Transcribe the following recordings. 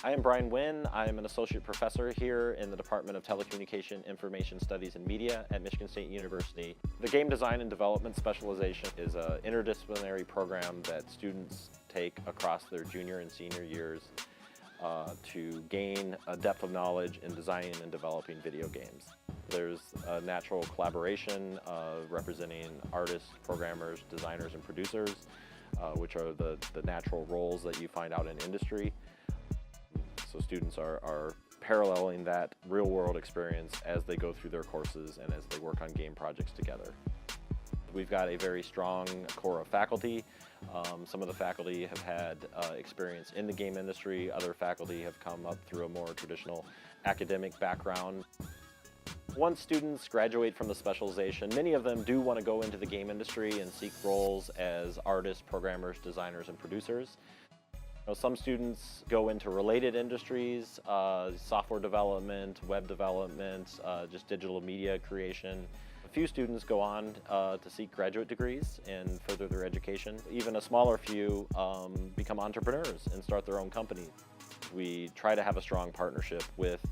I am Brian Winn. I am an associate professor here in the Department of Telecommunication, Information Studies, and Media at Michigan State University. The Game Design and Development Specialization is an interdisciplinary program that students take across their junior and senior years to gain a depth of knowledge in designing and developing video games. There's a natural collaboration representing artists, programmers, designers, and producers, which are the natural roles that you find out in industry. So students are paralleling that real-world experience as they go through their courses and as they work on game projects together. We've got a very strong core of faculty. Some of the faculty have had experience in the game industry. Other faculty have come up through a more traditional academic background. Once students graduate from the specialization, many of them do want to go into the game industry and seek roles as artists, programmers, designers, and producers. Some students go into related industries, software development, web development, just digital media creation. A few students go on to seek graduate degrees and further their education. Even a smaller few become entrepreneurs and start their own company. We try to have a strong partnership with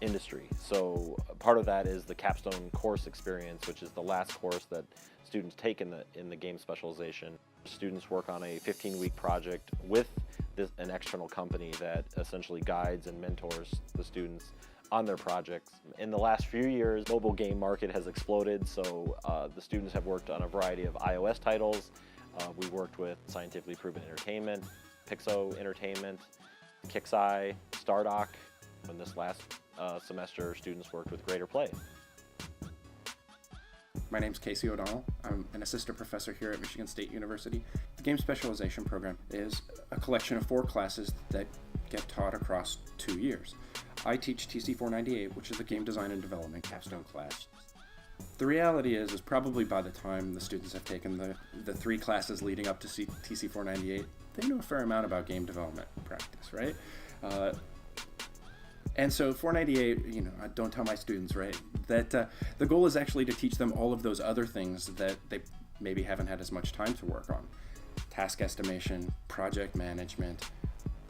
industry. So part of that is the Capstone course experience, which is the last course that students take in the game specialization. Students work on a 15-week project with an external company that essentially guides and mentors the students on their projects. In the last few years, mobile game market has exploded, so the students have worked on a variety of iOS titles. We worked with Scientifically Proven Entertainment, Pixo Entertainment, Kixeye, Stardock. In this last semester, students worked with Greater Play. My name's Casey O'Donnell. I'm an assistant professor here at Michigan State University. The Game Specialization program is a collection of 4 classes that get taught across 2 years. I teach TC498, which is the Game Design and Development Capstone class. The reality is probably by the time the students have taken the 3 classes leading up to TC498, they know a fair amount about game development practice, right? And so 498, I don't tell my students, right, that the goal is actually to teach them all of those other things that they maybe haven't had as much time to work on. Task estimation, project management,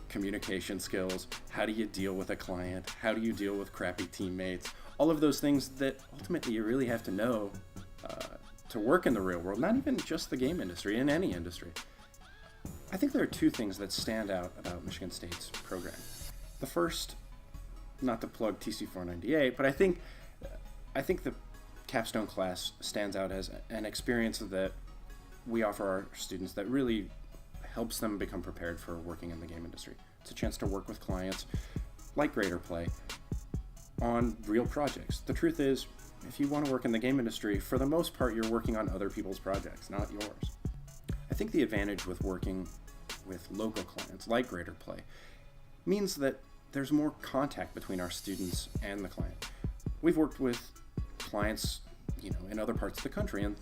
communication skills, how do you deal with a client, how do you deal with crappy teammates, all of those things that ultimately you really have to know to work in the real world, not even just the game industry, in any industry. I think there are 2 things that stand out about Michigan State's program. The first, not to plug TC498, but I think the Capstone class stands out as an experience that we offer our students that really helps them become prepared for working in the game industry. It's a chance to work with clients like Greater Play on real projects. The truth is, if you want to work in the game industry, for the most part, you're working on other people's projects, not yours. I think the advantage with working with local clients like Greater Play means that there's more contact between our students and the client. We've worked with clients, in other parts of the country, and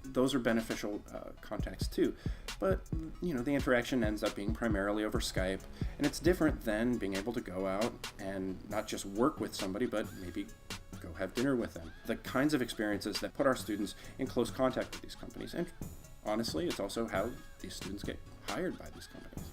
those are beneficial contacts too. But, the interaction ends up being primarily over Skype, and it's different than being able to go out and not just work with somebody, but maybe go have dinner with them. The kinds of experiences that put our students in close contact with these companies. And honestly, it's also how these students get hired by these companies.